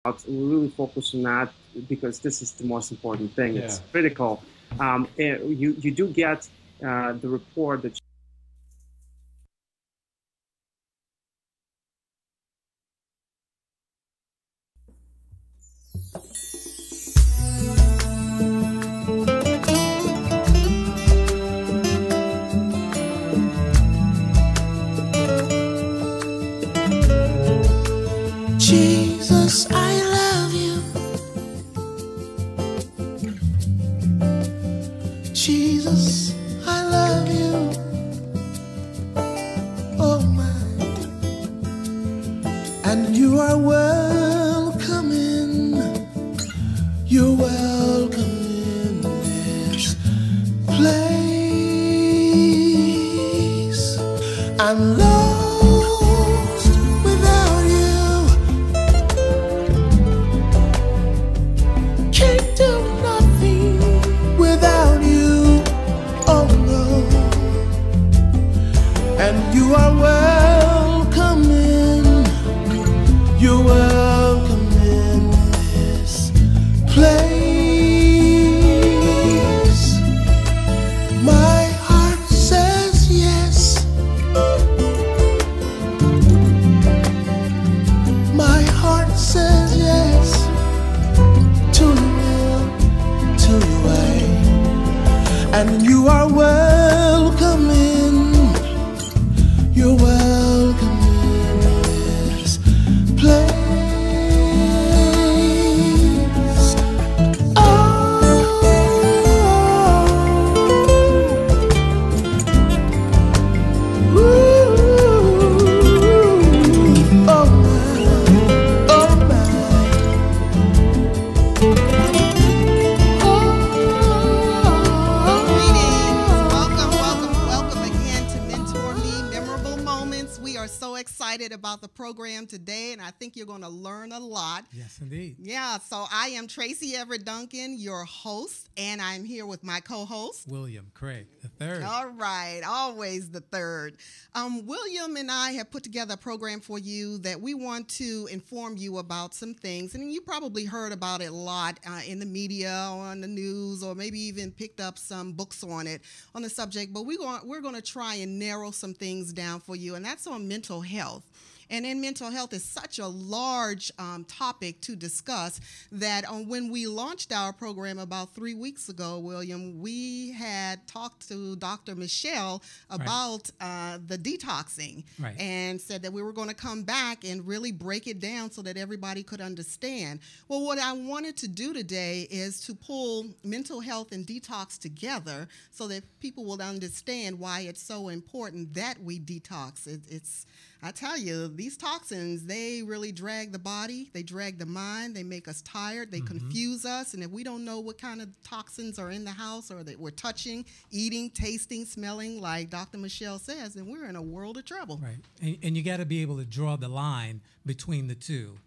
We really focus on that because this is the most important thing. It's critical. You do get the report that Jesus, I love you. Jesus, I love you. Oh my. And you are welcome in. You're welcome in this place. I'm lost without you. Can't do nothing without you. Oh no. And you are welcome in. You're welcome in this place. My heart says yes. My heart says yes to your will, to your way. And you are welcome in. You're welcome in this place. Oh, ooh, oh my, oh my. Welcome again to Mentor Me, Memorable Moments. We are so excited about the program today, and I think you're going to learn a lot. Yes, indeed. Yeah, so I am Tracy Everette Duncan, your host, and I'm here with my co-host, William Craig III. All right, always the third. William and I have put together a program for you that we want to inform you about some things, and you probably heard about it a lot in the media, on the news, or maybe even picked up some books on it, on the subject, but we're going to try and narrow some things down for you, and that's on mental health. And in mental health is such a large topic to discuss that when we launched our program about 3 weeks ago, William, we had talked to Dr. Michelle about the detoxing and said that we were going to come back and really break it down so that everybody could understand. Well, what I wanted to do today is to pull mental health and detox together so that people will understand why it's so important that we detox. I tell you, these toxins, they really drag the body, they drag the mind, they make us tired, they confuse us, and if we don't know what kind of toxins are in the house or that we're touching, eating, tasting, smelling, like Dr. Michelle says, then we're in a world of trouble. Right, and you got to be able to draw the line between the two.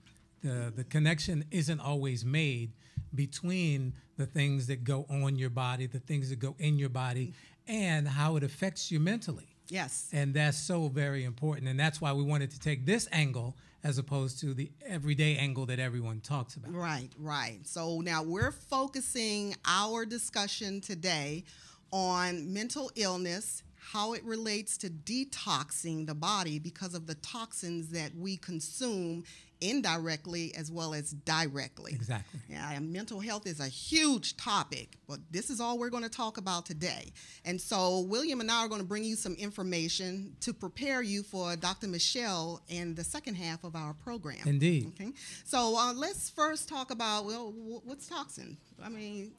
The connection isn't always made between the things that go on your body, the things that go in your body, and how it affects you mentally. Yes. And that's so very important. And that's why we wanted to take this angle as opposed to the everyday angle that everyone talks about. Right, right. So now we're focusing our discussion today on mental illness, how it relates to detoxing the body because of the toxins that we consume indirectly as well as directly. Exactly. Yeah, and mental health is a huge topic, but this is all we're going to talk about today. And so William and I are going to bring you some information to prepare you for Dr. Michelle in the second half of our program. Indeed. Okay. So let's first talk about, well, what's toxin? I mean,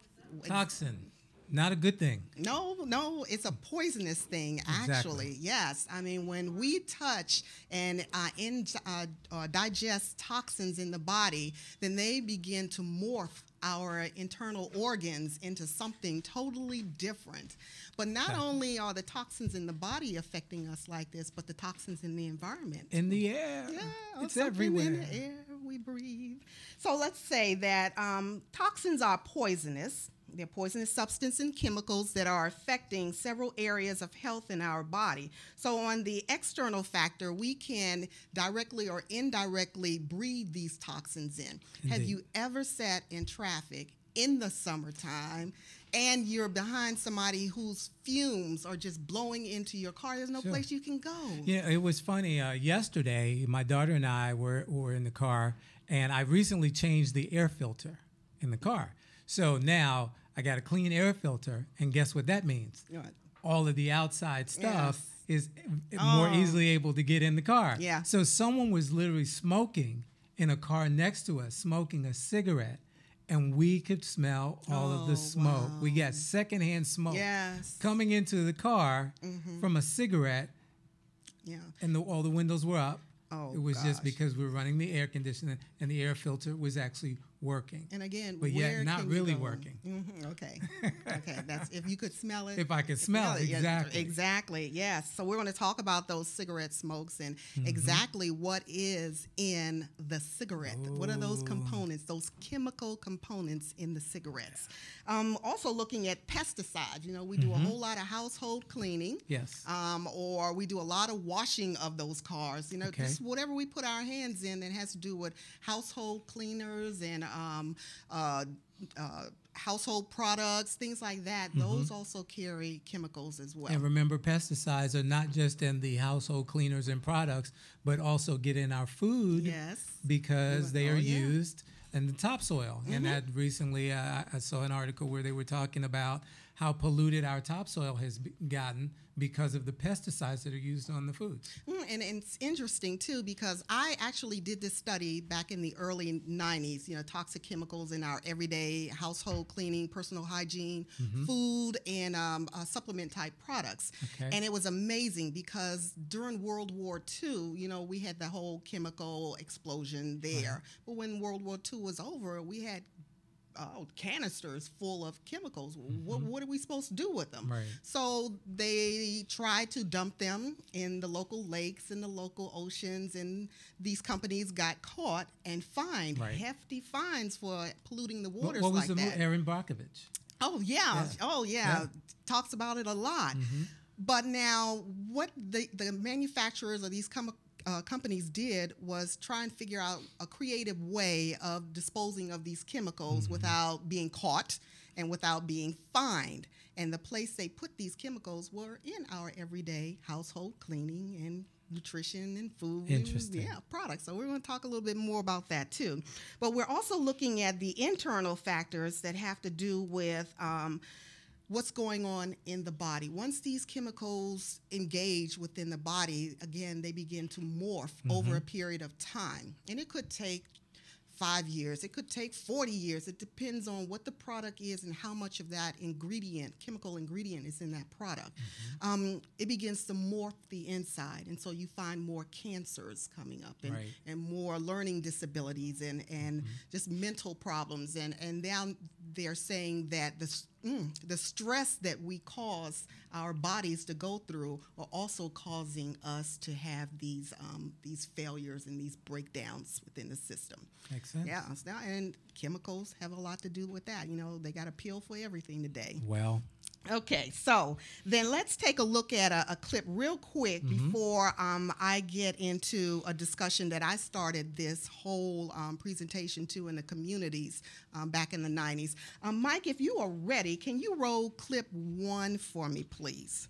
toxin. Not a good thing. No, it's a poisonous thing, actually. Exactly. Yes. I mean, when we touch and digest toxins in the body, then they begin to morph our internal organs into something totally different. But not only are the toxins in the body affecting us like this, but the toxins in the environment. In the air. Yeah, it's everywhere. In the air we breathe. So let's say that toxins are poisonous. They're poisonous substances and chemicals that are affecting several areas of health in our body. So on the external factor, we can directly or indirectly breathe these toxins in. Indeed. Have you ever sat in traffic in the summertime and you're behind somebody whose fumes are just blowing into your car? There's no Sure. place you can go. Yeah, it was funny. Yesterday, my daughter and I were in the car, and I recently changed the air filter in the car. So now I got a clean air filter, and guess what that means? What? All of the outside stuff Yes. is more easily able to get in the car. Yeah. So someone was literally smoking in a car next to us, smoking a cigarette, and we could smell all of the smoke. Wow. We got secondhand smoke Yes. coming into the car from a cigarette, Yeah. and all the windows were up. Oh, It was gosh. just because we were running the air conditioner, and the air filter was actually working. And again, But yet where not can you really go? working. Okay. Okay. That's if you could smell it. If I could smell it, yeah, exactly. Exactly. Yes. So we're going to talk about those cigarette smokes and exactly what is in the cigarette. What are those components? Those chemical components in the cigarettes. Also looking at pesticides. You know, we do a whole lot of household cleaning. Yes. Or we do a lot of washing of those cars. You know, Okay. just whatever we put our hands in that has to do with household cleaners and household products, things like that. Those also carry chemicals as well. And remember, pesticides are not just in the household cleaners and products, but also get in our food Yes. because they are yeah. used in the topsoil. And that recently, I saw an article where they were talking about how polluted our topsoil has gotten because of the pesticides that are used on the foods. And it's interesting, too, because I actually did this study back in the early 90s, you know, toxic chemicals in our everyday household cleaning, personal hygiene, food, and supplement-type products. Okay. And it was amazing because during World War II, you know, we had the whole chemical explosion there. But when World War II was over, we had canisters full of chemicals. What are we supposed to do with them? Right. So they tried to dump them in the local lakes and the local oceans, and these companies got caught and fined hefty fines for polluting the waters What was like the that. Erin Brockovich? Oh yeah. Oh yeah. Talks about it a lot. But now, what the manufacturers of these companies did was try and figure out a creative way of disposing of these chemicals without being caught and without being fined. And the place they put these chemicals were in our everyday household cleaning and nutrition and food. Interesting. Products. So we're going to talk a little bit more about that too. But we're also looking at the internal factors that have to do with what's going on in the body. Once these chemicals engage within the body, again, they begin to morph over a period of time. And it could take 5 years. It could take 40 years. It depends on what the product is and how much of that chemical ingredient is in that product. It begins to morph the inside, and so you find more cancers coming up and more learning disabilities and just mental problems. And now they're saying that the stress that we cause our bodies to go through are also causing us to have these failures and these breakdowns within the system. Makes sense. Yeah, and chemicals have a lot to do with that. You know, they got a pill for everything today. Well. Okay, so then let's take a look at a clip real quick before I get into a discussion that I started this whole presentation to in the communities back in the 90s. Mike, if you are ready, can you roll clip 1 for me, please?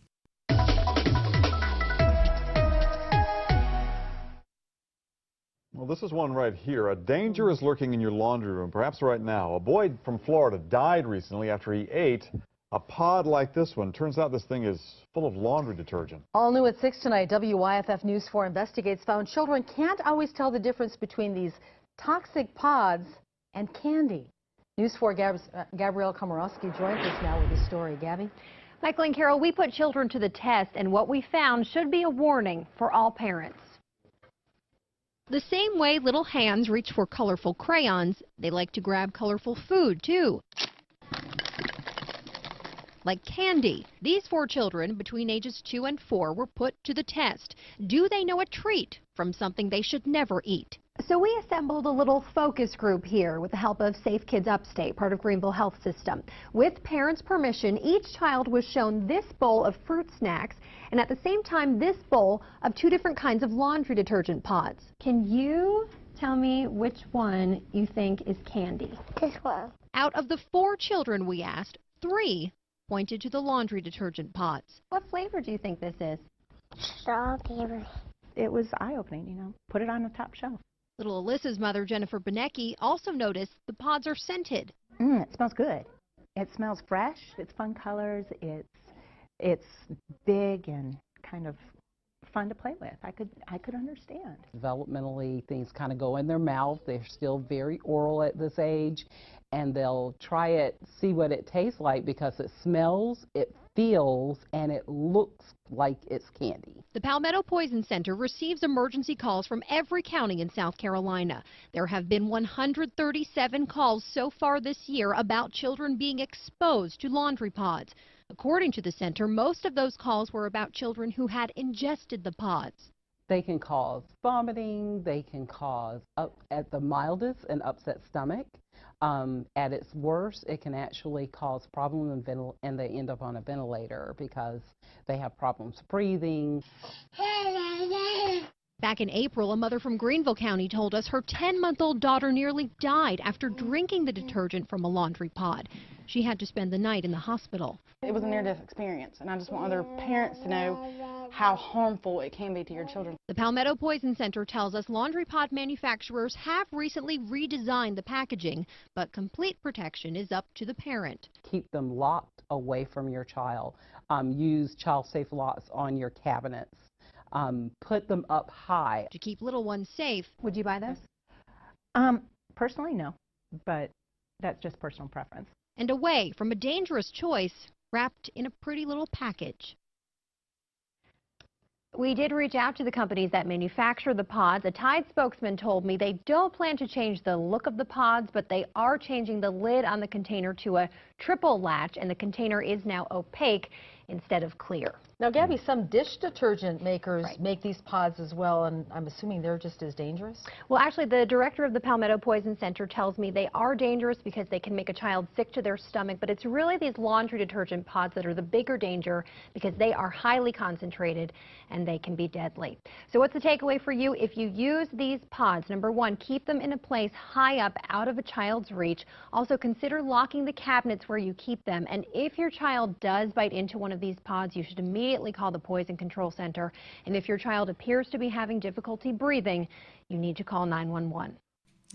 Well, this is one right here. A danger is lurking in your laundry room, perhaps right now. A boy from Florida died recently after he ate a pod like this one. Turns out this thing is full of laundry detergent. All new at 6 tonight, WYFF News 4 Investigates found children can't always tell the difference between these toxic pods and candy. News 4 Gabrielle Komorowski joins us now with the story. Gabby? Michael and Carol, we put children to the test, and what we found should be a warning for all parents. The same way little hands reach for colorful crayons, they like to grab colorful food, too. like candy. These 4 children between ages 2 and 4 were put to the test. Do they know a treat from something they should never eat? So we assembled a little focus group here with the help of Safe Kids Upstate, part of Greenville Health System. With parents' permission, each child was shown this bowl of fruit snacks and at the same time this bowl of 2 different kinds of laundry detergent pods. Can you tell me which one you think is candy? This one. Out of the 4 children we asked, 3 pointed to the laundry detergent pods. What flavor do you think this is? Strawberry. It was eye-opening, you know. Put it on the top shelf. Little Alyssa's mother, Jennifer Benecki, also noticed the pods are scented. It smells good. It smells fresh. It's fun colors. It's big and kind of fun to play with. I could understand. Developmentally, things kind of go in their mouth. They're still very oral at this age, and they'll try it, see what it tastes like because it smells, it feels, and it looks like it's candy. The Palmetto Poison Center receives emergency calls from every county in South Carolina. There have been 137 calls so far this year about children being exposed to laundry pods. According to the center, most of those calls were about children who had ingested the pods. They can cause vomiting, they can cause, at the mildest, an upset stomach. At its worst, it can actually cause problems and they end up on a ventilator because they have problems breathing. Back in April, a mother from Greenville County told us her 10-month-old daughter nearly died after drinking the detergent from a laundry pod. She had to spend the night in the hospital. It was a near-death experience, and I just want other parents to know how harmful it can be to your children. The Palmetto Poison Center tells us laundry pod manufacturers have recently redesigned the packaging, but complete protection is up to the parent. Keep them locked away from your child. Use child-safe locks on your cabinets. Put them up high. To keep little ones safe. Would you buy those? Personally, no, but that's just personal preference. And away from a dangerous choice wrapped in a pretty little package. We did reach out to the companies that manufacture the pods. A Tide spokesman told me they don't plan to change the look of the pods, but they are changing the lid on the container to a triple latch, and the container is now opaque instead of clear. Now, Gabby, some dish detergent makers make these pods as well, and I'm assuming they're just as dangerous? Well, actually, the director of the Palmetto Poison Center tells me they are dangerous because they can make a child sick to their stomach, but it's really these laundry detergent pods that are the bigger danger because they are highly concentrated and they can be deadly. So what's the takeaway for you? If you use these pods, number 1, keep them in a place high up out of a child's reach. Also, consider locking the cabinets where you keep them, and if your child does bite into one of these pods, you should immediately call the Poison Control Center. And if your child appears to be having difficulty breathing, you need to call 911.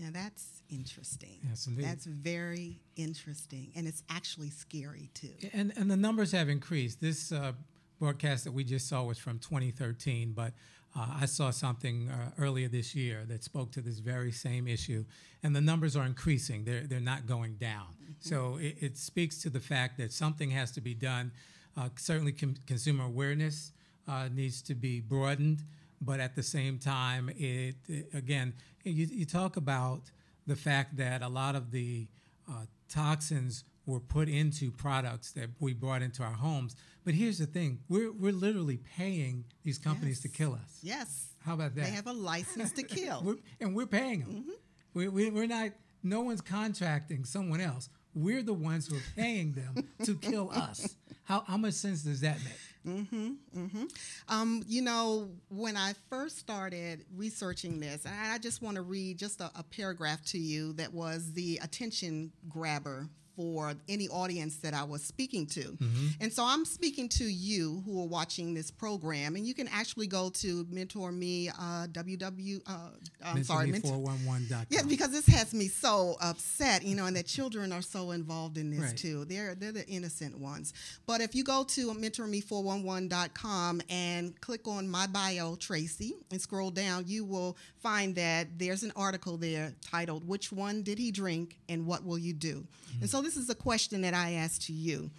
Now that's interesting. Yes, indeed. That's very interesting, and it's actually scary too. And the numbers have increased. This broadcast that we just saw was from 2013, but I saw something earlier this year that spoke to this very same issue, and the numbers are increasing. They're not going down. Mm-hmm. So it speaks to the fact that something has to be done. Certainly consumer awareness needs to be broadened, but at the same time, again, you talk about the fact that a lot of the toxins were put into products that we brought into our homes. But here's the thing, we're literally paying these companies to kill us. Yes. How about that? They have a license to kill. And we're paying them. Mm-hmm. We're not, no one's contracting someone else. We're the ones who are paying them to kill us. How much sense does that make? You know, when I first started researching this, and I just want to read just a paragraph to you that was the attention grabber for any audience that I was speaking to. Mm-hmm. And so I'm speaking to you who are watching this program, and you can actually go to MentorMe, MentorMe411.com. Yeah, because this has me so upset, you know, and that children are so involved in this too. They're the innocent ones. But if you go to MentorMe411.com and click on my bio, Tracy, and scroll down, you will find that there's an article there titled, "Which one did he drink and what will you do?" Mm-hmm. And so this is a question that I ask to you.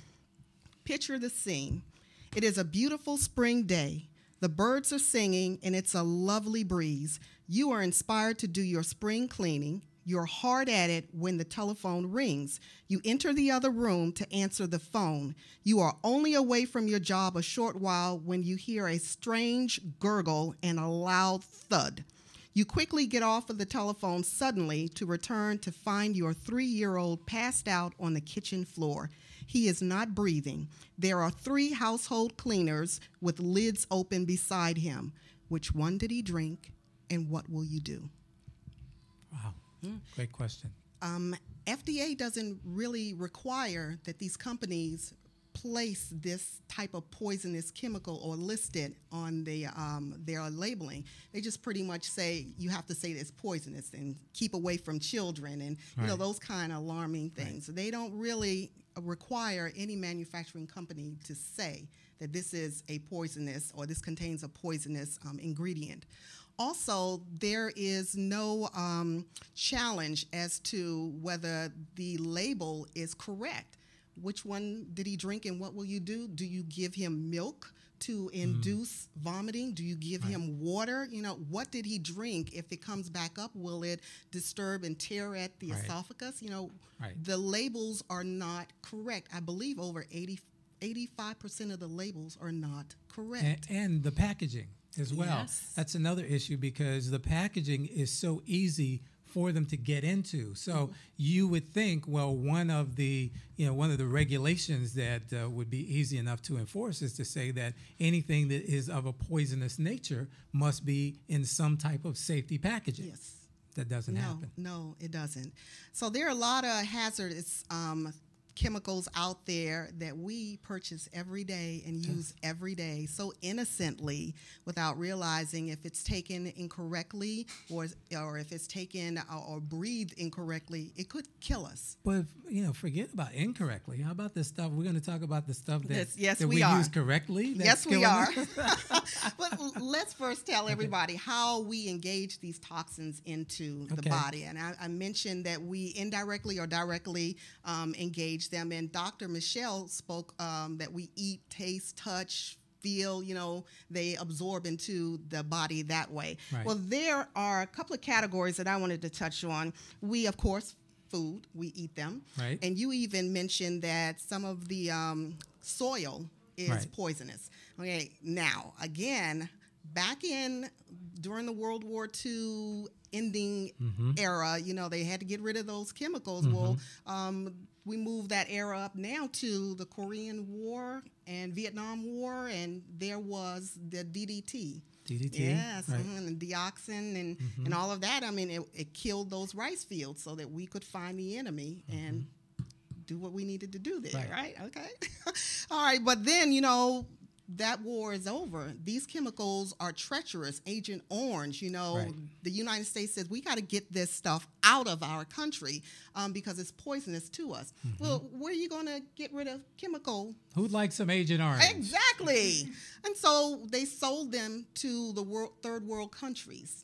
Picture the scene. It is a beautiful spring day. The birds are singing and it's a lovely breeze. You are inspired to do your spring cleaning, You're hard at it when the telephone rings. You enter the other room to answer the phone. You are only away from your job a short while when you hear a strange gurgle and a loud thud. You quickly get off of the telephone suddenly to return to find your 3-year-old passed out on the kitchen floor. He is not breathing. There are 3 household cleaners with lids open beside him. Which one did he drink, and what will you do? Wow. Great question. FDA doesn't really require that these companies place this type of poisonous chemical or list it on their labeling. They just pretty much say you have to say it's poisonous and keep away from children and you know those kind of alarming things. They don't really require any manufacturing company to say that this is a poisonous or this contains a poisonous ingredient. Also, there is no challenge as to whether the label is correct. Which one did he drink and what will you do? Do you give him milk to induce vomiting? Do you give him water? You know, what did he drink? If it comes back up, will it disturb and tear at the esophagus? You know, the labels are not correct. I believe over 85% of the labels are not correct. And the packaging as well. Yes. That's another issue because the packaging is so easy for them to get into. So you would think, well, one of the regulations that would be easy enough to enforce is to say that anything that is of a poisonous nature must be in some type of safety packaging. Yes. That doesn't happen. No, it doesn't. So there are a lot of hazardous chemicals out there that we purchase every day and use every day so innocently without realizing if it's taken incorrectly or if it's taken or breathed incorrectly, it could kill us. But forget about incorrectly. How about the stuff we're going to talk about, the stuff that, that we use correctly? Yes, we are. But let's first tell everybody how we engage these toxins into the body. And I mentioned that we indirectly or directly engage them. And Dr. Michelle spoke that we eat, taste, touch, feel, they absorb into the body that way. Well, there are a couple of categories that I wanted to touch on. We, of course, food, we eat them. And you even mentioned that some of the soil is poisonous. Okay, now, again, back during the World War II ending era, they had to get rid of those chemicals. Well, we moved that era up now to the Korean War and Vietnam War, and there was the DDT. Yes, and the dioxin and all of that. I mean, it killed those rice fields so that we could find the enemy and do what we needed to do there, right? Okay. All right, but then, that war is over. These chemicals are treacherous. Agent Orange, the United States says we got to get this stuff out of our country because it's poisonous to us. Well, where are you going to get rid of chemical? Who'd like some Agent Orange? Exactly. And so they sold them to the third world countries.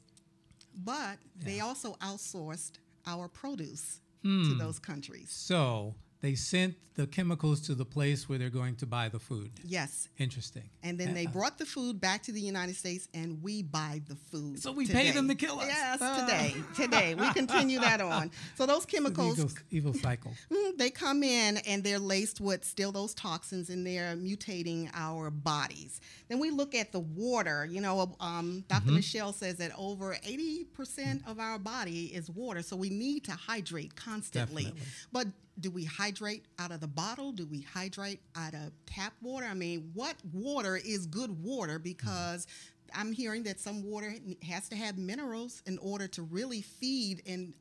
But they also outsourced our produce to those countries. So they sent the chemicals to the place where they're going to buy the food. Yes. Interesting. And then they brought the food back to the United States, and we buy the food. So we pay them to kill us. Yes, today. We continue that on. So those chemicals, evil cycle. They come in and they're laced with still those toxins, and they're mutating our bodies. Then we look at the water. Dr. Michelle says that over 80% of our body is water, so we need to hydrate constantly. Definitely. But do we hydrate out of the bottle? Do we hydrate out of tap water? I mean, what water is good water? Because I'm hearing that some water has to have minerals in order to really feed in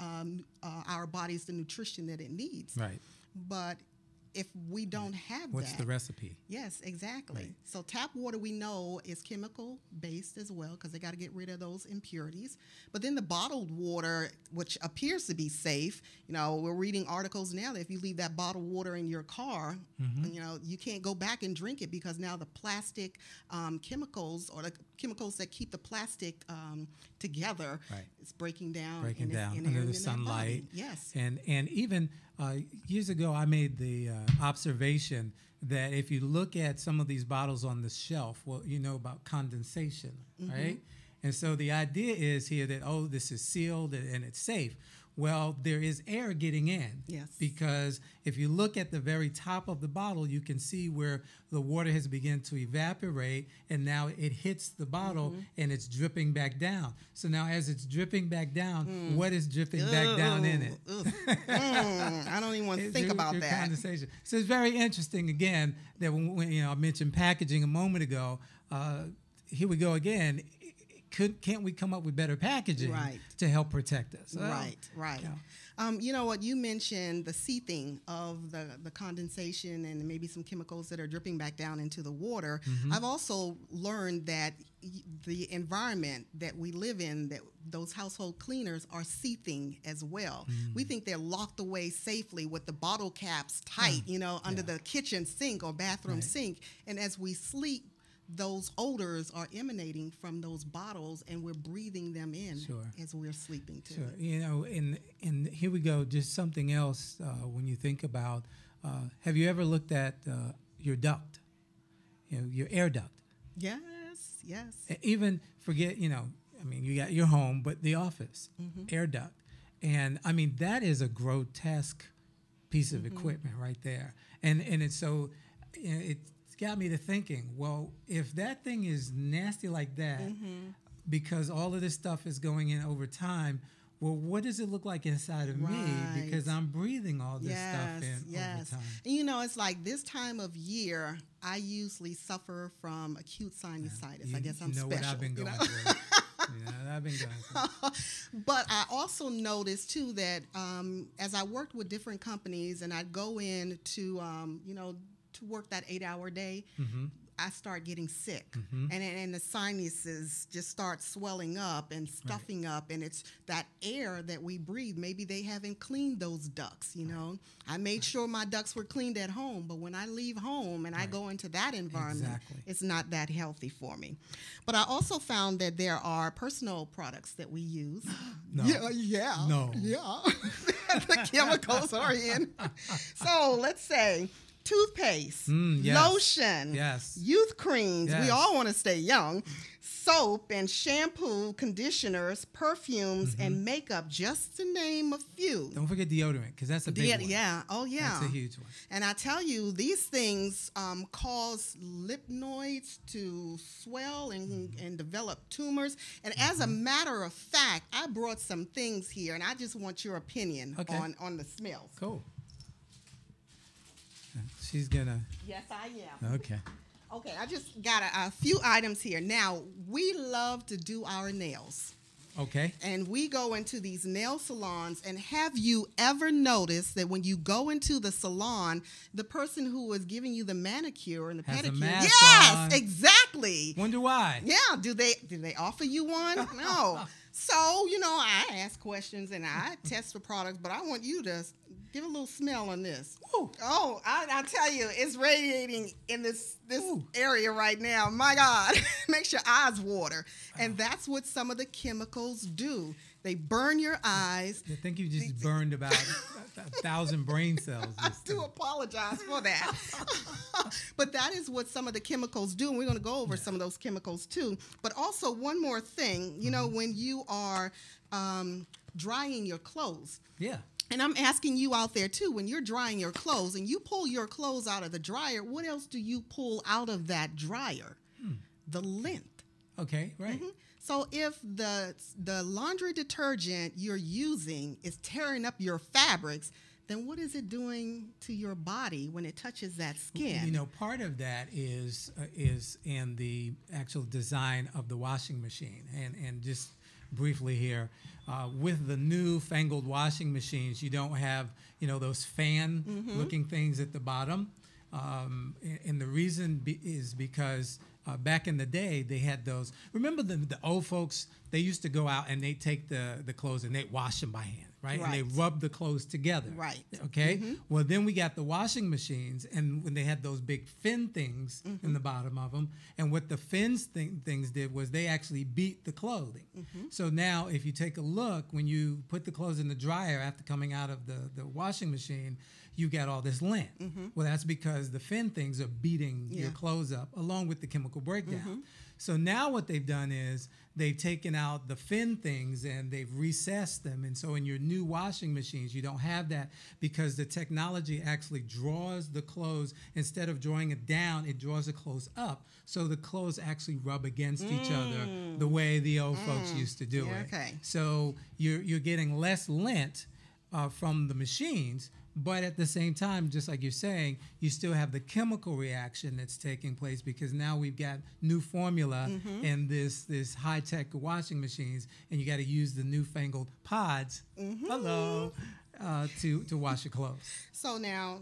our bodies the nutrition that it needs. Right. But if we don't have what's the recipe? Yes, exactly. Right. So tap water we know is chemical based as well because they got to get rid of those impurities. But then the bottled water, which appears to be safe, we're reading articles now that if you leave that bottled water in your car, you can't go back and drink it because now the plastic chemicals or the chemicals that keep the plastic together is breaking down under the sunlight. Yes. And even years ago, I made the observation that if you look at some of these bottles on the shelf, well, you know about condensation, right? And so the idea is here that, this is sealed and it's safe. Well, there is air getting in. Yes. Because if you look at the very top of the bottle, you can see where the water has begun to evaporate, and now it hits the bottle and it's dripping back down. So now as it's dripping back down, what is dripping back down in it? I don't even want to think about your that. Condensation. So it's very interesting, again, that when I mentioned packaging a moment ago, here we go again. Can't we come up with better packaging to help protect us? Right. Yeah. You know what, you mentioned the seething of the condensation and maybe some chemicals that are dripping back down into the water. I've also learned that the environment that we live in, that those household cleaners are seething as well. We think they're locked away safely with the bottle caps tight, under the kitchen sink or bathroom sink. And as we sleep, those odors are emanating from those bottles, and we're breathing them in as we're sleeping too. And here we go, just something else when you think about, have you ever looked at your duct, your air duct? Yes. Even forget, you got your home, but the office, air duct. And I mean, that is a grotesque piece of equipment right there. And it's so, it's got me to thinking, well, if that thing is nasty like that, because all of this stuff is going in over time, well, what does it look like inside of me? Because I'm breathing all this stuff in over time. And it's like this time of year, I usually suffer from acute sinusitis. I guess I'm special. What I've been going through. I've been going through. But I also noticed too that as I worked with different companies and I'd go in to to work that 8-hour day, I start getting sick, and the sinuses just start swelling up and stuffing up, and it's that air that we breathe. Maybe they haven't cleaned those ducts, I made sure my ducts were cleaned at home, but when I leave home and I go into that environment, it's not that healthy for me. But I also found that there are personal products that we use. The chemicals are in. So let's say toothpaste, lotion, youth creams. We all want to stay young. Soap and shampoo, conditioners, perfumes, and makeup, just to name a few. Don't forget deodorant, because that's a big one. That's a huge one. And I tell you, these things cause lymph nodes to swell and develop tumors. And as a matter of fact, I brought some things here, and I just want your opinion on the smells. Cool. She's gonna. Yes, I am. Okay. Okay, I just got a few items here. Now, we love to do our nails. Okay. And we go into these nail salons, and have you ever noticed that when you go into the salon, the person who is giving you the manicure and the pedicure, a mask on. Exactly. Wonder why? Yeah, do they offer you one? No. So, I ask questions and I test the products, but I want you to give a little smell on this. Ooh. Oh, I tell you, it's radiating in this area right now. My God, makes your eyes water. And that's what some of the chemicals do. They burn your eyes. I think you just burned about 1,000 brain cells. I do apologize for that. But that is what some of the chemicals do, and we're going to go over some of those chemicals too. But also one more thing, when you are drying your clothes. Yeah. And I'm asking you out there too, when you're drying your clothes and you pull your clothes out of the dryer, what else do you pull out of that dryer? The lint. Okay, right. So if the laundry detergent you're using is tearing up your fabrics, then what is it doing to your body when it touches that skin? Part of that is in the actual design of the washing machine. And just briefly here, with the new fangled washing machines, you don't have, those fan-looking things at the bottom. And the reason is because back in the day, they had those. Remember the old folks? They used to go out and they take the clothes and they wash them by hand, right? And they rub the clothes together. Right. Okay? Well, then we got the washing machines, and when they had those big fin things in the bottom of them, and what the fins things did was they actually beat the clothing. So now if you take a look, when you put the clothes in the dryer after coming out of the washing machine, you got all this lint. Well, that's because the fin things are beating your clothes up along with the chemical breakdown. So now what they've done is they've taken out the fin things and they've recessed them. And so in your new washing machines, you don't have that because the technology actually draws the clothes. Instead of drawing it down, it draws the clothes up. So the clothes actually rub against each other the way the old folks used to do it. Okay. So you're getting less lint from the machines, but at the same time, just like you're saying, you still have the chemical reaction that's taking place because now we've got new formula in this high-tech washing machines, and you got to use the newfangled pods. Hello, to wash your clothes. So now,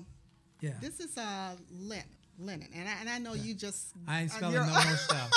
this is linen, and I know you just. I ain't spelling no more stuff.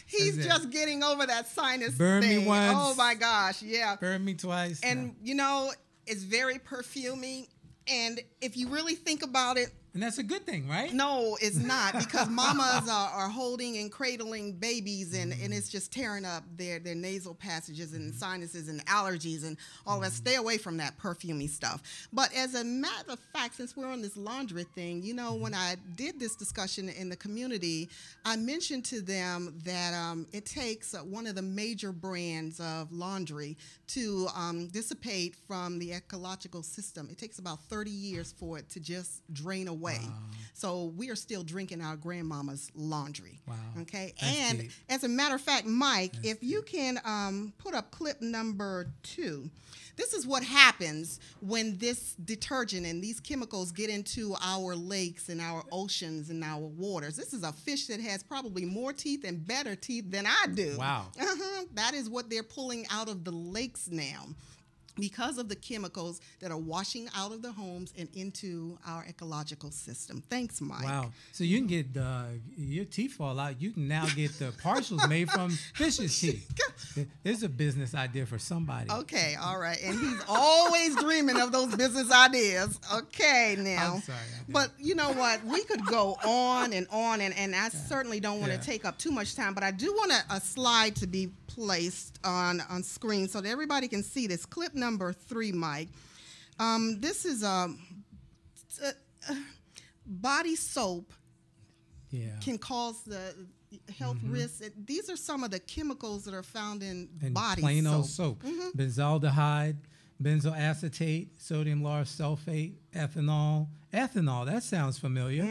He's just getting over that sinus Burn thing. me once. Oh my gosh, yeah. Burn me twice. And you know, it's very perfuming. And if you really think about it, and that's a good thing, right? No, it's not, because mamas are holding and cradling babies, and it's just tearing up their nasal passages and sinuses and allergies and all that. Stay away from that perfumey stuff. But as a matter of fact, since we're on this laundry thing, you know, when I did this discussion in the community, I mentioned to them that it takes one of the major brands of laundry to dissipate from the ecological system. It takes about 30 years for it to just drain away. Wow. So we are still drinking our grandmama's laundry. Wow. Okay. That's and deep. As a matter of fact, Mike, that's if you can put up clip number 2. This is what happens when this detergent and these chemicals get into our lakes and our oceans and our waters. This is a fish that has probably more teeth and better teeth than I do. Wow. That is what they're pulling out of the lakes now, because of the chemicals that are washing out of the homes and into our ecological system. Thanks, Mike. Wow. So you can get your teeth fall out. You can now get the partials made from fish's teeth. There's a business idea for somebody. Okay, all right. And he's always dreaming of those business ideas. Okay, now. I'm sorry. But you know what? We could go on, and I certainly don't want to take up too much time, but I do want a slide to be placed on screen so that everybody can see this. Clip number 3, Mike. This is body soap can cause the health risks. These are some of the chemicals that are found in body plain soap. old soap. Benzaldehyde, benzoyl acetate, sodium lauryl sulfate, ethanol. Ethanol, that sounds familiar.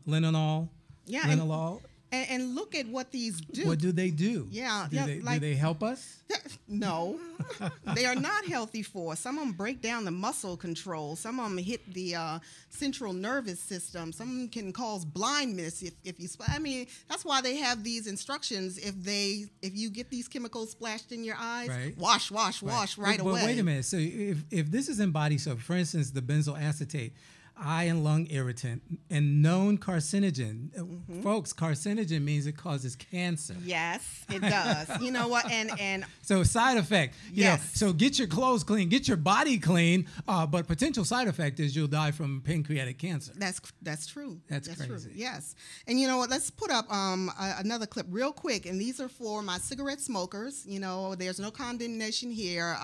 Linalool. Yeah. Linalool. And look at what these do. What do they do? Yeah. Do they help us? No. They are not healthy for us. Some of them break down the muscle control. Some of them hit the central nervous system. Some of them can cause blindness if you. I mean, that's why they have these instructions. If you get these chemicals splashed in your eyes, wash right away. But wait a minute. So if this is in body soap, for instance, the benzoyl acetate, eye and lung irritant, and known carcinogen. Folks, carcinogen means it causes cancer. Yes, it does. You know what? And so side effect. You know, so get your clothes clean, get your body clean. But potential side effect is you'll die from pancreatic cancer. That's true. That's crazy. True. Yes. And you know what? Let's put up another clip real quick. And these are for my cigarette smokers. You know, there's no condemnation here.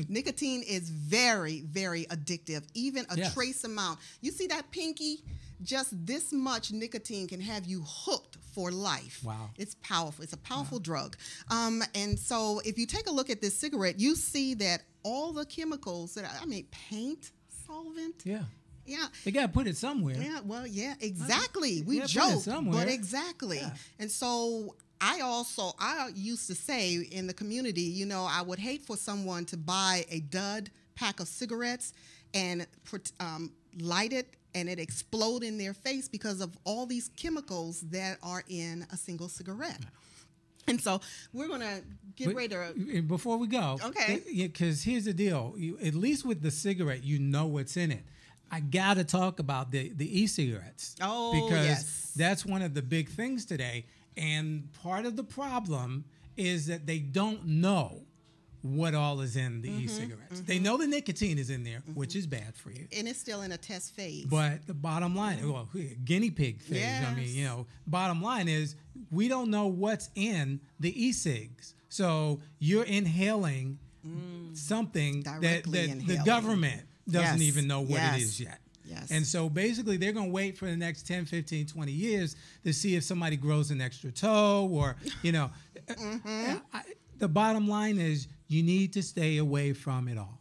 Nicotine is very, very addictive. Even a trace amount. You see that pinky? Just this much nicotine can have you hooked for life. Wow. It's powerful. It's a powerful drug. And so if you take a look at this cigarette, you see that all the chemicals paint, solvent. Yeah. Yeah. They got to put it somewhere. Yeah, well, yeah, exactly. We joke, but exactly. Yeah. And so I used to say in the community, you know, I would hate for someone to buy a dud pack of cigarettes and light it and it explode in their face because of all these chemicals that are in a single cigarette. And so we're going to get ready to... Before we go, okay, because here's the deal. At least with the cigarette, you know what's in it. I got to talk about the e-cigarettes. Oh, because that's one of the big things today. And part of the problem is that they don't know what all is in the e-cigarettes. They know the nicotine is in there, which is bad for you. And it's still in a test phase. But the bottom line, well, guinea pig phase, I mean, you know, bottom line is we don't know what's in the e-cigs. So you're inhaling something that the government doesn't even know what it is yet. Yes. And so basically they're going to wait for the next 10, 15, 20 years to see if somebody grows an extra toe or, you know. The bottom line is you need to stay away from it all.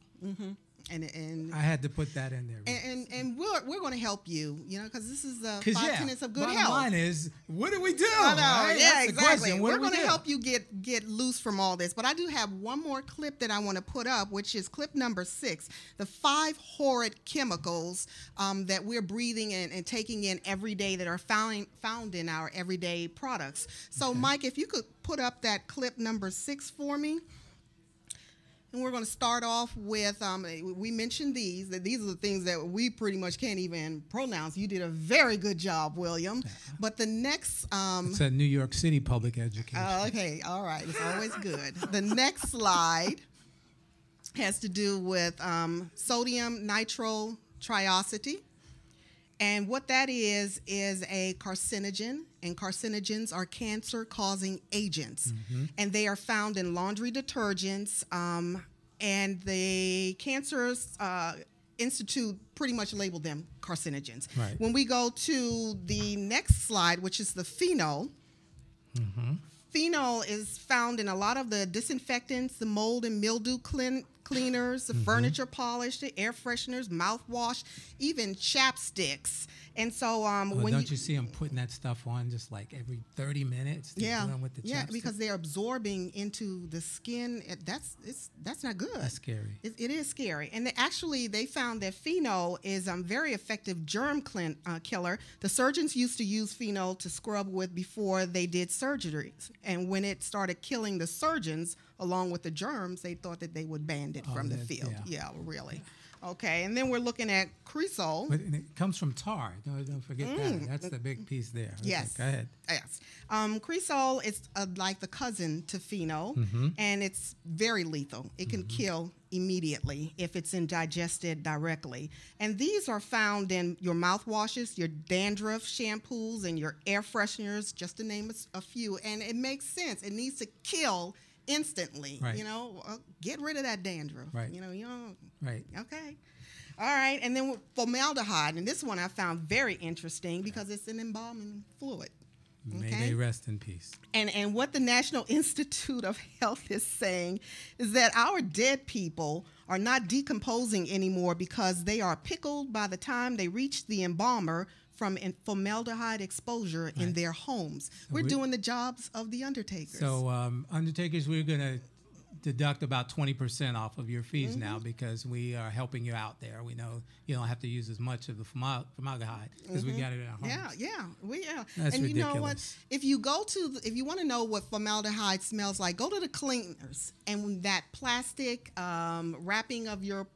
And I had to put that in there. And we're going to help you, you know, because this is 5 tenets of good health. Bottom line is, what do we do? I know, right? yeah, That's exactly. We're going to help you get loose from all this. But I do have one more clip that I want to put up, which is clip number 6, the 5 horrid chemicals that we're breathing in and taking in every day that are found in our everyday products. So, Mike, if you could put up that clip number 6 for me. And we're going to start off with, we mentioned these are the things that we pretty much can't even pronounce. You did a very good job, William. But the next... it's a New York City public education. Okay, all right. It's always good. The next slide has to do with sodium nitrotriosity. And what that is a carcinogen, and carcinogens are cancer-causing agents. And they are found in laundry detergents, and the Cancer Institute pretty much labeled them carcinogens. Right. When we go to the next slide, which is the phenol, phenol is found in a lot of the disinfectants, the mold and mildew cleaners, the furniture polish, the air fresheners, mouthwash, even chapsticks. And so when don't you see them putting that stuff on just like every 30 minutes? With the chapstick? Because they're absorbing into the skin. That's not good. That's scary. It is scary. And they found that phenol is a very effective germ killer. The surgeons used to use phenol to scrub with before they did surgeries. And when it started killing the surgeons along with the germs, they thought that they would ban it from the field. Yeah, really. Okay, and then we're looking at cresol. But it comes from tar. Don't forget that. That's the big piece there. Okay, Yes. go ahead. Yes. Cresol is like the cousin to phenol, and it's very lethal. It can kill immediately if it's indigested directly. And these are found in your mouthwashes, your dandruff shampoos, and your air fresheners, just to name a few. And it makes sense. It needs to kill instantly. Right. You know, get rid of that dandruff. Right. You know. Right. Okay. All right. And then formaldehyde, and this one I found very interesting because it's an embalming fluid. May they rest in peace. And what the National Institute of Health is saying is that our dead people are not decomposing anymore because they are pickled by the time they reach the embalmer from formaldehyde exposure in their homes. So we're doing the jobs of the undertakers. So undertakers, we're going to deduct about 20% off of your fees now because we are helping you out there. We know you don't have to use as much of the formaldehyde because we got it in our homes. And That's ridiculous. you know what? If you want to know what formaldehyde smells like, go to the cleaners, and that plastic wrapping of your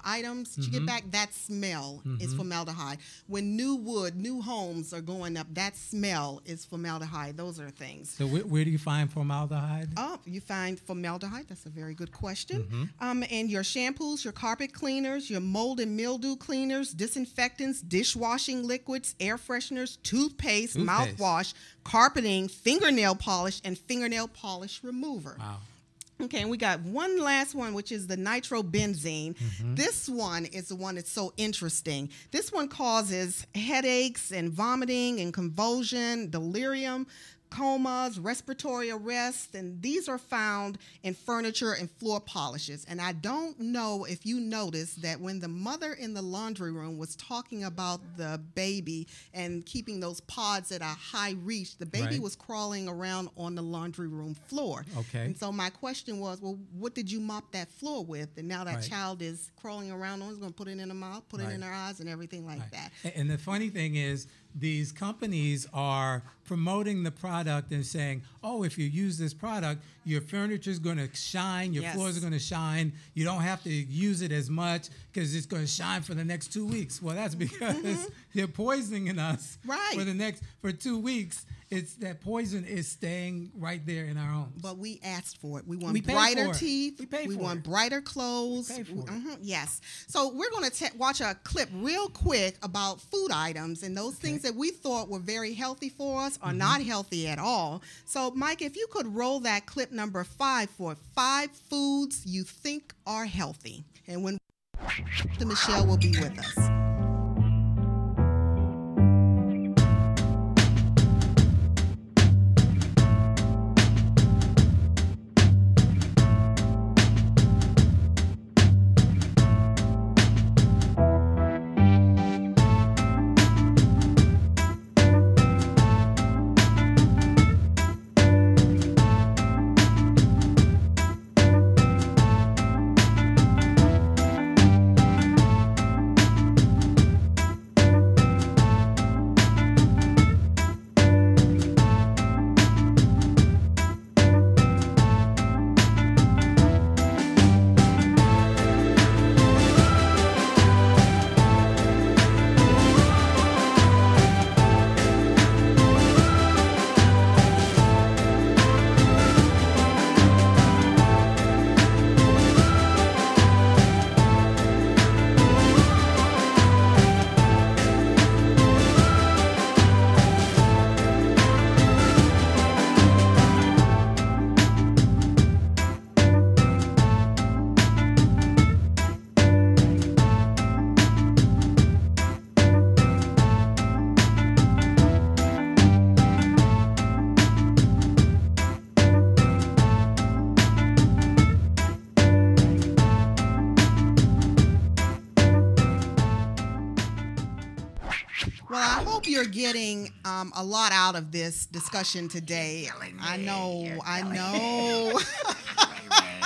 items that you get back, that smell is formaldehyde. When new homes are going up, that smell is formaldehyde. Those are things. So where do you find formaldehyde? Oh, you find formaldehyde. That's a very good question. And your shampoos, your carpet cleaners, your mold and mildew cleaners, disinfectants, dishwashing liquids, air fresheners, toothpaste, mouthwash, carpeting, fingernail polish, and fingernail polish remover. Wow. Okay, and we got one last one, which is the nitrobenzene. This one is the one that's so interesting. This one causes headaches and vomiting and convulsion, delirium, comas, respiratory arrest, and these are found in furniture and floor polishes. And I don't know if you noticed that when the mother in the laundry room was talking about the baby and keeping those pods at a high reach, the baby was crawling around on the laundry room floor. Okay. And so my question was, well, what did you mop that floor with? And now that child is crawling around on, is going to put it in her mouth, put it in her eyes, and everything like that. And the funny thing is, these companies are promoting the product and saying, oh, if you use this product, your furniture is going to shine, your floors are going to shine. You don't have to use it as much because it's going to shine for the next 2 weeks. Well, that's because they're poisoning us for 2 weeks. It's that poison is staying right there in our homes. But we asked for it. We want brighter teeth. We want brighter clothes. We pay for it. Yes. So we're going to watch a clip real quick about food items and those things that we thought were very healthy for us are not healthy at all. So, Mike, if you could roll that clip number 5 for 5 foods you think are healthy. And when Michelle will be with us. Well, I hope you're getting a lot out of this discussion today. I know.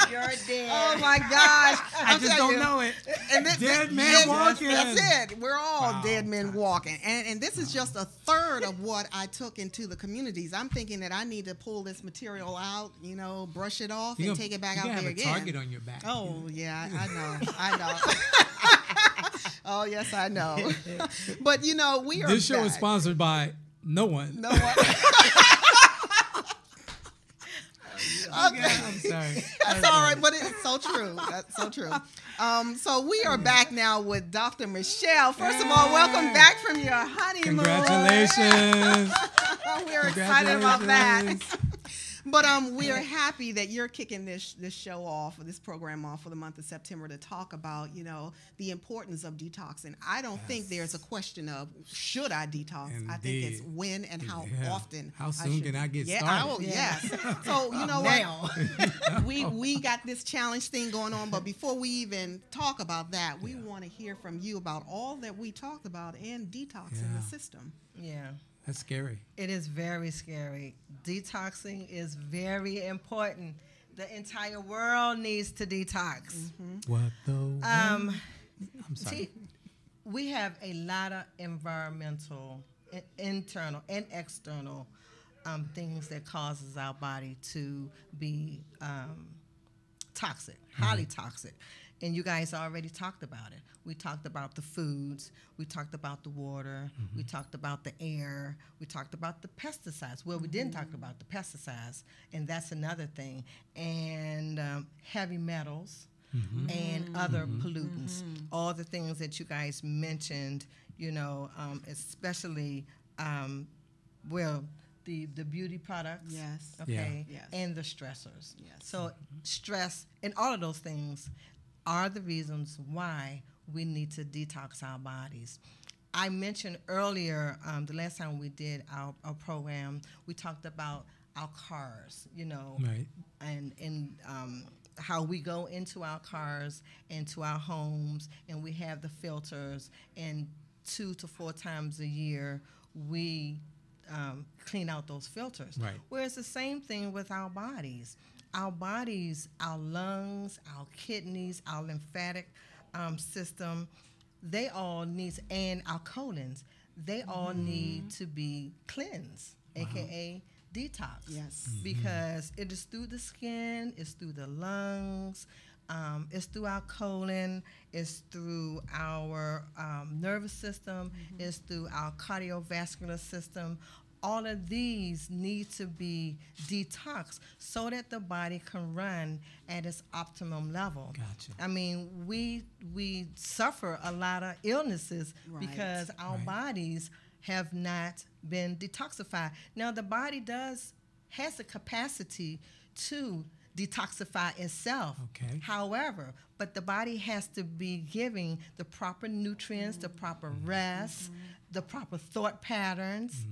You're dead. Oh my gosh! I just don't know it. And dead man walking. That's it. We're all dead men walking. And this is just a third of what I took into the communities. I'm thinking that I need to pull this material out, brush it off, and take it back out there again. You have a target on your back. Oh yeah, I know. Oh yes, I know. But we are. This show back. is sponsored by no one. No one. Okay, I'm sorry. That's all right, but it's so true. That's so true. So we are back now with Dr. Michelle. First of all, welcome back from your honeymoon. Congratulations. We're excited about that. But we are happy that you're kicking this show off, or this program off for the month of September to talk about, the importance of detoxing. I don't think there's a question of should I detox. Indeed. I think it's when and how often. How soon can I get started? Yes. So you know what? we got this challenge thing going on, but before we even talk about that, we want to hear from you about all that we talked about and detoxing the system. Yeah. That's scary. It is very scary. Detoxing is very important. The entire world needs to detox. Mm-hmm. What the? I'm sorry. See, we have a lot of environmental, internal, and external things that causes our body to be toxic, highly toxic. And you guys already talked about it. We talked about the foods. We talked about the water. Mm-hmm. We talked about the air. We talked about the pesticides. Well, we didn't talk about the pesticides, and that's another thing. And heavy metals and other pollutants. All the things that you guys mentioned, especially, the beauty products. Yes. Okay. Yeah. Yes. And the stressors. Yes. So stress and all of those things are the reasons why we need to detox our bodies. I mentioned earlier, the last time we did our program, we talked about our cars, right. and how we go into our cars and to our homes, and we have the filters, and 2 to 4 times a year we clean out those filters. Right. Whereas the same thing with our bodies. Our bodies, our lungs, our kidneys, our lymphatic system, they all need, and our colons, they all need to be cleansed, aka detox. Yes. Because it is through the skin, it's through the lungs, it's through our colon, it's through our nervous system, it's through our cardiovascular system. All of these need to be detoxed so that the body can run at its optimum level. Gotcha. I mean, we suffer a lot of illnesses because our bodies have not been detoxified. Now, the body has the capacity to detoxify itself. Okay. However, but the body has to be giving the proper nutrients, the proper rest, the proper thought patterns.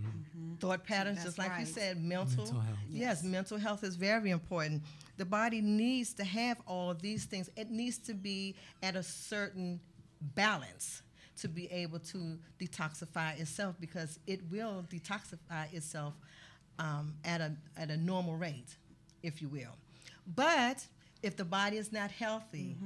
Thought patterns, just like you said, mental health. Yes, mental health is very important. The body needs to have all of these things. It needs to be at a certain balance to be able to detoxify itself, because it will detoxify itself at a normal rate, if you will. But if the body is not healthy,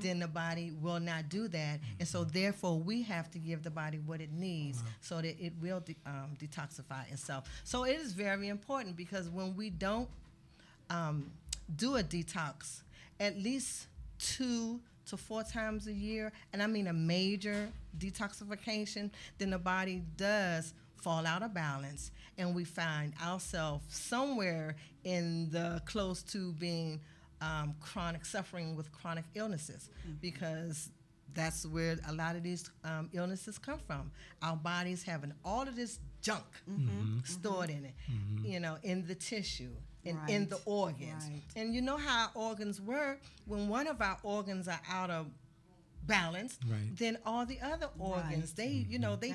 then the body will not do that. And so therefore we have to give the body what it needs so that it will detoxify itself. So it is very important, because when we don't do a detox at least 2 to 4 times a year, and I mean a major detoxification, then the body does fall out of balance, and we find ourselves somewhere in the close to being suffering with chronic illnesses, because that's where a lot of these illnesses come from. Our bodies having all of this junk stored in it, in the tissue and in the organs. And you know how our organs work. When one of our organs are out of balance, then all the other organs, they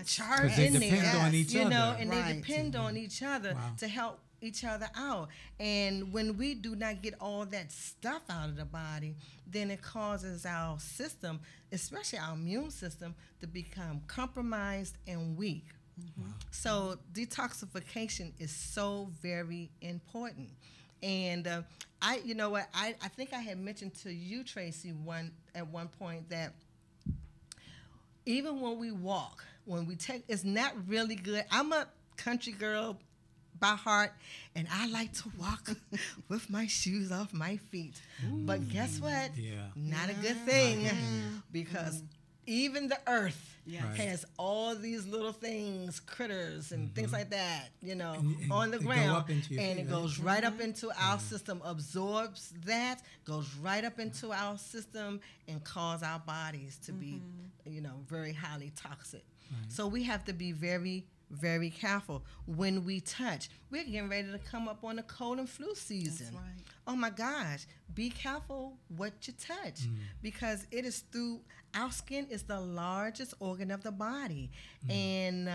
charge in there, and they depend on each other to help each other out. And when we do not get all that stuff out of the body, then it causes our system, especially our immune system, to become compromised and weak. So detoxification is so very important. And you know what, I think I had mentioned to you, Tracy, at one point that even when we walk, when we take, it's not really good. I'm a country girl by heart, and I like to walk with my shoes off my feet. But guess what? Not a good thing, because even the earth has all these little things, critters and things like that, you know, on the ground, and it goes right up into our system, absorbs that, goes right up into our system, and cause our bodies to be, you know, very highly toxic. So we have to be very, very careful when we touch. We're getting ready to come up on the cold and flu season. That's right. Oh my gosh, be careful what you touch, because it is through, our skin is the largest organ of the body, and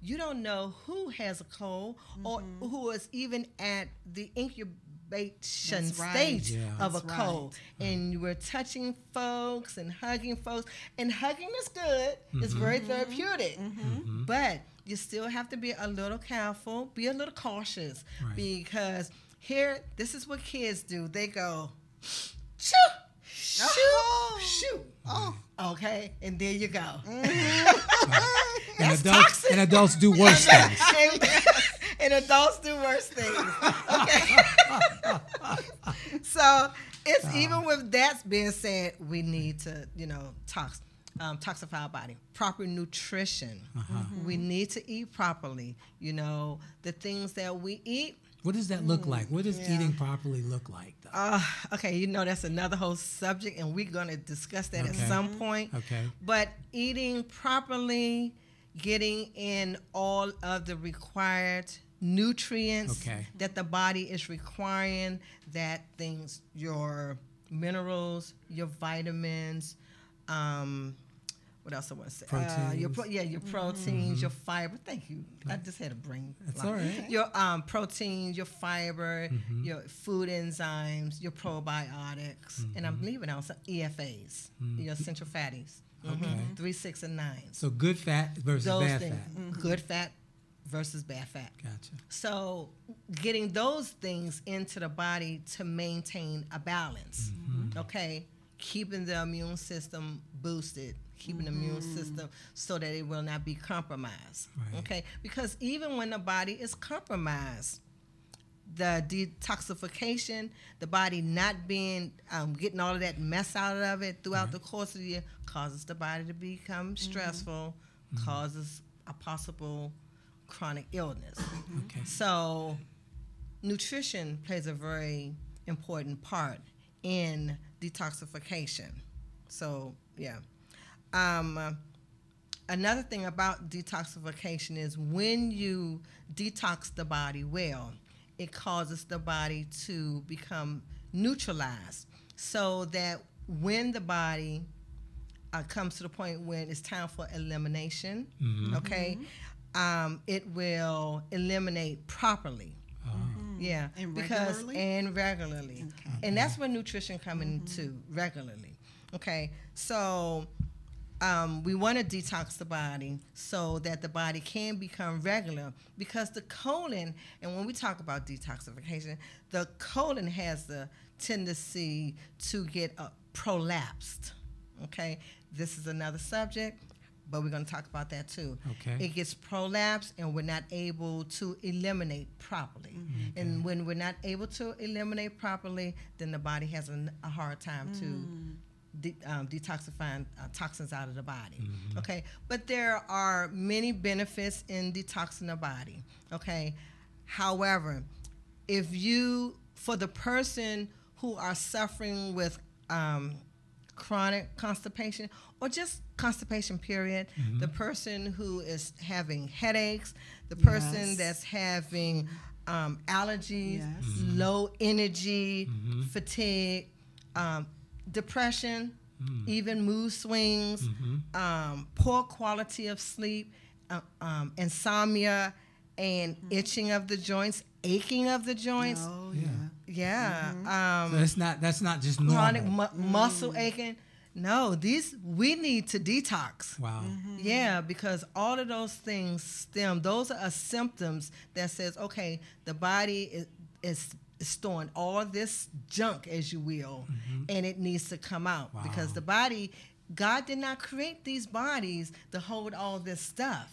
you don't know who has a cold or who is even at the incubation stage of a cold. And we're touching folks and hugging folks, and hugging is good. It's very therapeutic, but you still have to be a little careful, be a little cautious, because here, this is what kids do. They go, shoo, shoo, shoo. Oh, okay, and there you go. That's toxic. And adults do worse things. And adults do worse things. Okay. So it's even with that being said, we need to, you know, toxify our body. Proper nutrition. We need to eat properly. You know, the things that we eat. What does that look like? What does eating properly look like, though? Okay, you know, that's another whole subject, and we're going to discuss that at some point. But eating properly, getting in all of the required nutrients that the body is requiring, that things, your minerals, your vitamins, what else I want to say? Your proteins, your fiber. Thank you. I just had a brain. That's all right. Your proteins, your fiber, your food enzymes, your probiotics, and I'm leaving out some EFAs, your essential fatties. 3, 6, and 9. So good fat versus bad fat. Good fat versus bad fat. Gotcha. So getting those things into the body to maintain a balance. Okay, keeping the immune system boosted, keeping the immune system so that it will not be compromised. Okay, because even when the body is compromised, the detoxification, the body not being getting all of that mess out of it throughout the course of the year, causes the body to become stressful, causes a possible chronic illness. So nutrition plays a very important part in detoxification. So another thing about detoxification is when you detox the body well, it causes the body to become neutralized, so that when the body comes to the point when it's time for elimination, it will eliminate properly. And regularly. And that's where nutrition comes into, regularly. Okay, so we want to detox the body so that the body can become regular, because the colon, and when we talk about detoxification, the colon has the tendency to get prolapsed. Okay, this is another subject, but we're going to talk about that too. It gets prolapsed, and we're not able to eliminate properly. And when we're not able to eliminate properly, then the body has a hard time to detoxifying toxins out of the body. Okay, but there are many benefits in detoxing the body. Okay, however, for the person who are suffering with chronic constipation, or just constipation period, the person who is having headaches, the person that's having allergies, low energy, fatigue, depression, even mood swings, poor quality of sleep, insomnia, and itching of the joints, aching of the joints. So that's not just normal. Chronic muscle aching. No, we need to detox. Wow. Yeah, because all of those things those are symptoms that says, okay, the body is storing all this junk, as you will, and it needs to come out. Wow. Because the body, God did not create these bodies to hold all this stuff.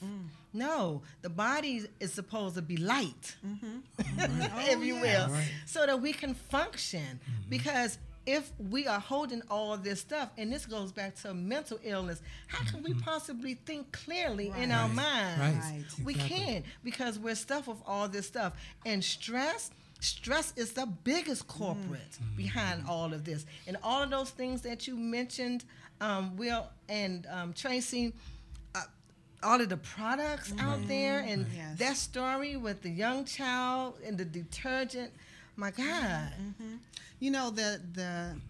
No, the body is supposed to be light, if you will, so that we can function. Because if we are holding all this stuff, and this goes back to mental illness, how can we possibly think clearly in our minds? Right. We can't, because we're stuffed with all this stuff. And stress is the biggest culprit behind all of this. And all of those things that you mentioned, Will and Tracy, all of the products out there, and that story with the young child and the detergent, my God. You know, the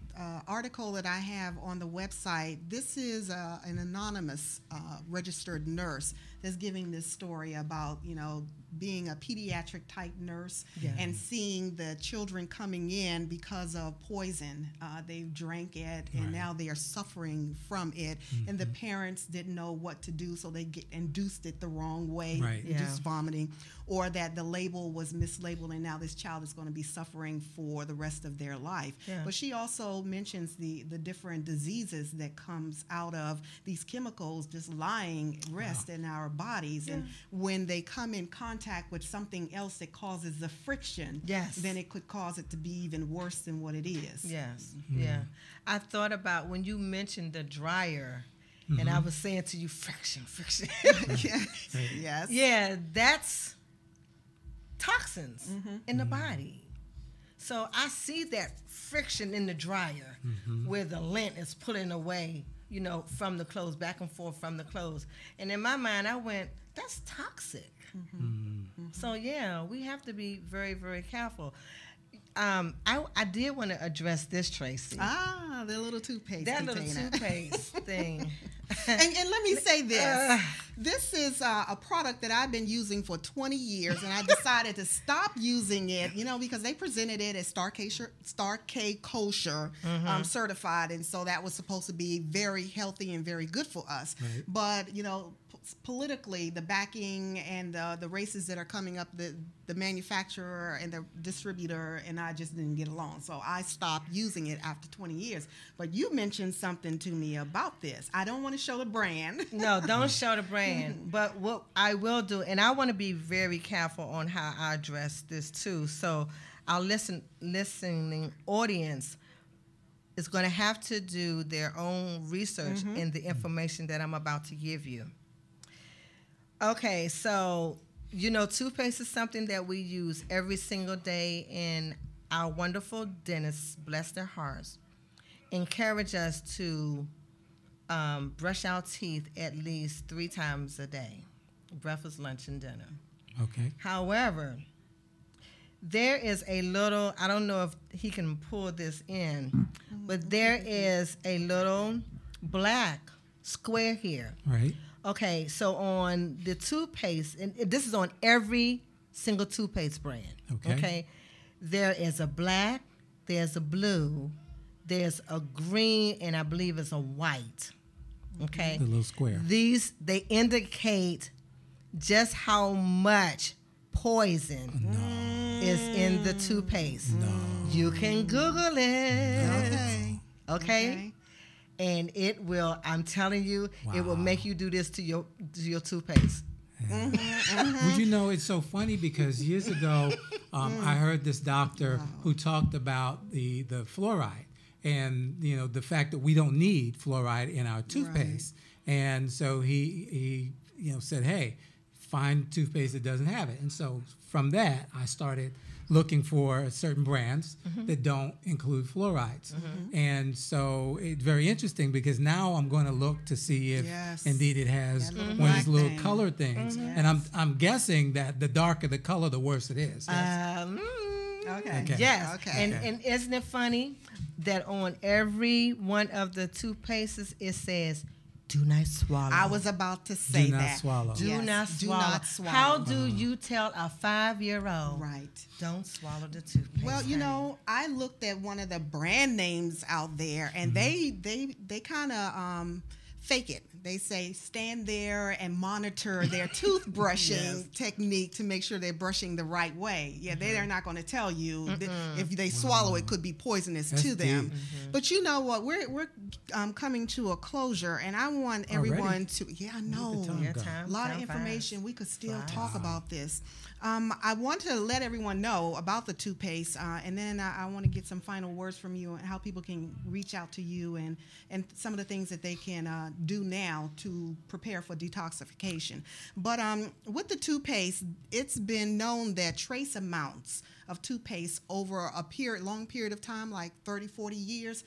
article that I have on the website, this is an anonymous registered nurse that's giving this story about, you know, being a pediatric type nurse and seeing the children coming in because of poison. They drank it, and now they are suffering from it, and the parents didn't know what to do, so they induced it the wrong way, just vomiting, or that the label was mislabeled, and now this child is going to be suffering for the rest of their life. But she also mentions the different diseases that comes out of these chemicals just lying rest in our bodies, and when they come in contact with something else that causes the friction, then it could cause it to be even worse than what it is. I thought about when you mentioned the dryer, and I was saying to you, friction. Yeah, that's toxins in the body. So I see that friction in the dryer where the lint is pulling away, you know, from the clothes, back and forth from the clothes. And in my mind, I went, that's toxic. So yeah, we have to be very, very careful. I did want to address this, Tracy. The little toothpaste That container. little toothpaste thing. And let me say this. This is a product that I've been using for 20 years, and I decided to stop using it, you know, because they presented it as Star K kosher certified, and so that was supposed to be very healthy and very good for us. But, you know, politically, the backing and the races that are coming up, the manufacturer and the distributor and I just didn't get along. So I stopped using it after 20 years. But you mentioned something to me about this. I don't want to show the brand. No, don't show the brand. But what I will do, and I want to be very careful on how I address this too. So our listening audience is going to have to do their own research in the information that I'm about to give you. Okay, so, you know, toothpaste is something that we use every single day, and our wonderful dentists, bless their hearts, encourage us to brush our teeth at least 3 times a day, breakfast, lunch, and dinner. Okay. However, there is a little, I don't know if he can pull this in, but there is a little black square here. Right. Okay, so on the toothpaste, and this is on every single toothpaste brand. Okay. There is a black, there's a blue, there's a green, and I believe it's a white. Okay. The little square. These, they indicate just how much poison is in the toothpaste. You can Google it. Okay. And it will, I'm telling you, it will make you do this to your toothpaste. Well, you know, it's so funny because years ago, I heard this doctor who talked about the fluoride and, you know, the fact that we don't need fluoride in our toothpaste. And so he you know, said, hey, find toothpaste that doesn't have it. And so from that, I started looking for certain brands that don't include fluorides. And so it's very interesting because now I'm going to look to see if indeed it has one of these little color things. And I'm guessing that the darker the color, the worse it is. Yes. And isn't it funny that on every one of the toothpastes it says Do not swallow. I was about to say Do not that. swallow. Do Yes, not do swallow. not swallow. How do you tell a 5-year-old? Right. Don't swallow the toothpaste. Well, you know, I looked at one of the brand names out there, and they kind of fake it. They say stand there and monitor their toothbrushing technique to make sure they're brushing the right way. Yeah, they're not going to tell you that if they swallow it could be poisonous to them. But you know what? We're coming to a closure, and I want everyone to. Yeah, I know. A lot of information. We could still talk about this. I want to let everyone know about the toothpaste, and then I want to get some final words from you and how people can reach out to you and some of the things that they can do now to prepare for detoxification. But with the toothpaste, it's been known that trace amounts of toothpaste over a long period of time, like 30, 40 years,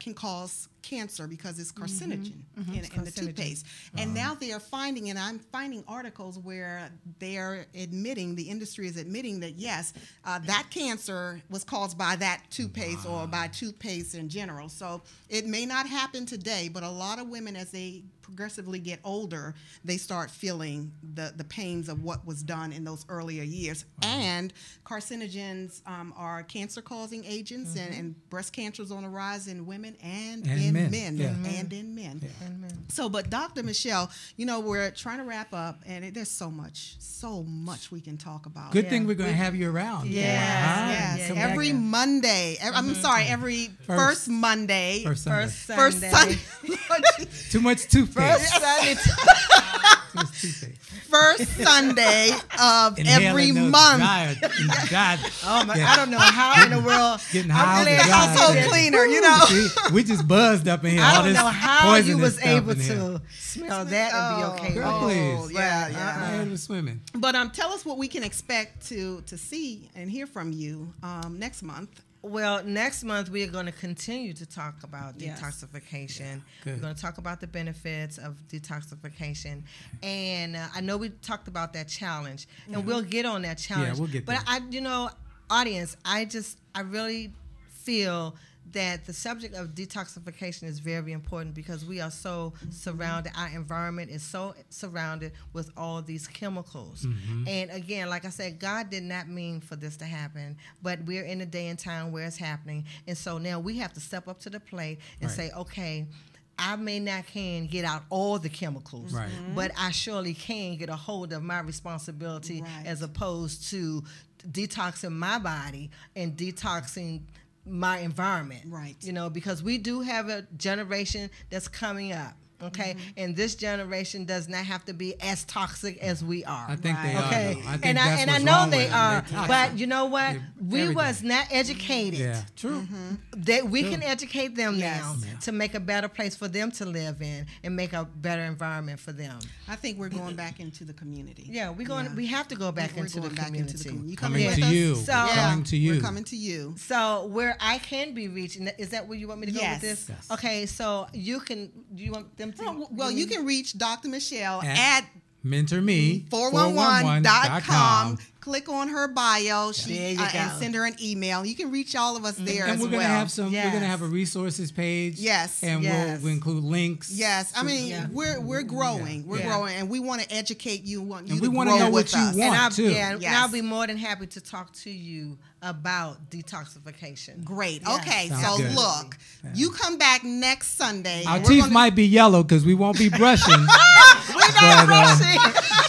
can cause cancer because it's carcinogen in the toothpaste. And now they are finding, and I'm finding articles where they are admitting, the industry is admitting that yes, that cancer was caused by that toothpaste or by toothpaste in general. So it may not happen today, but a lot of women, as they progressively get older, they start feeling the pains of what was done in those earlier years. And carcinogens are cancer-causing agents, and breast cancer is on the rise in women and in men. And in men. So, but Dr. Michelle, you know, we're trying to wrap up, and there's so much we can talk about. Good thing we're going to have you around. Yes. Every Monday. I'm sorry, every first Monday. First Sunday. First Sunday. Too much toothpaste. First Sunday of every month. Oh my! I don't know how in the world. Getting I'm a household cleaner, you know. See, we just buzzed up in here. I don't know how you was able to smell that and be okay. Girl, please. Yeah. I was swimming. But tell us what we can expect to see and hear from you next month. Well, next month we are going to continue to talk about detoxification. We're going to talk about the benefits of detoxification, and I know we talked about that challenge, and we'll get on that challenge. Yeah, we'll get there. But audience, I really feel that the subject of detoxification is very important because we are so surrounded, our environment is so surrounded with all these chemicals. And again, like I said, God did not mean for this to happen, but we're in a day and time where it's happening. And so now we have to step up to the plate and say, okay, I may not can get out all the chemicals, but I surely can get a hold of my responsibility as opposed to detoxing my body and detoxing my environment, you know, because we do have a generation that's coming up, okay, and this generation does not have to be as toxic as we are. I think they are. Okay, I think and I know they are, but you know what? We was not educated. Yeah, true. That we can educate them now to make a better place for them to live in and make a better environment for them. I think we're going back into the community. Yeah, we're going. We have to go back into the community. You coming to you. So, coming to you. We're coming to you. So where I can be reached, is that where you want me to go with this? Yes. Okay, so you can. Do you want them to? Well, you can reach Dr. Michelle at MentorMe 411.com. Click on her bio. And send her an email. You can reach all of us there and as we're well. Gonna have some. We're gonna have a resources page. Yes. And we'll include links. Yes. I mean, we're growing. We're growing, and we want to educate you. We want to know what you want too. And I'll be more than happy to talk to you about detoxification. Great. Okay. So look, you come back next Sunday. Our teeth might be yellow because we won't be brushing. We're not brushing.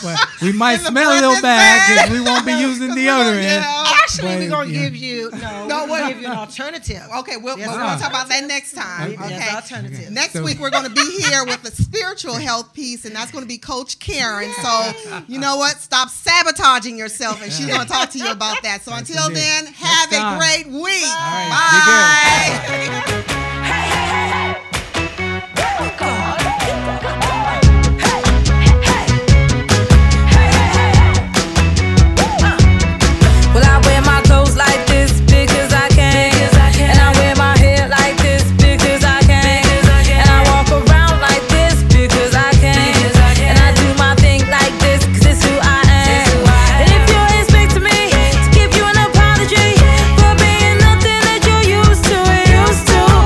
But we might smell a little bad because we won't be using deodorant. Actually, we're going to give you we'll give you an alternative. Okay, we're going to talk about that next time. Okay. Alternative. Next week, we're going to be here with the spiritual health piece, and that's going to be Coach Karen. So, you know what? Stop sabotaging yourself, and she's going to talk to you about that. So, until then, have a great week. Bye. Used to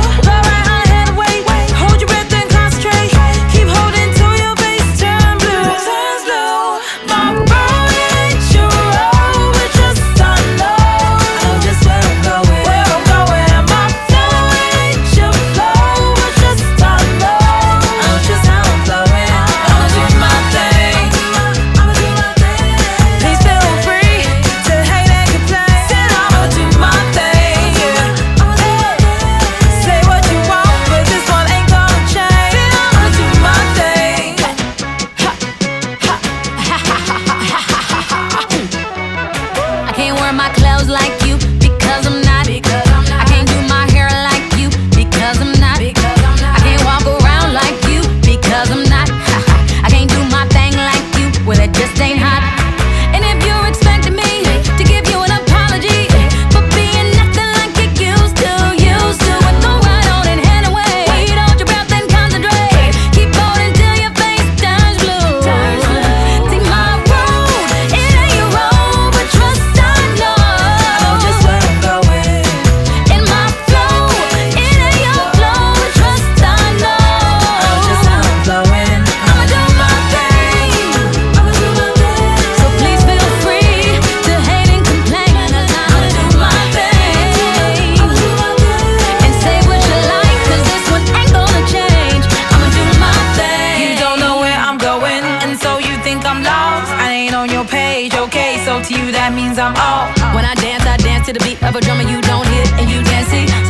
to you, that means I'm all. When I dance to the beat of a drum and you don't hit and you dance it.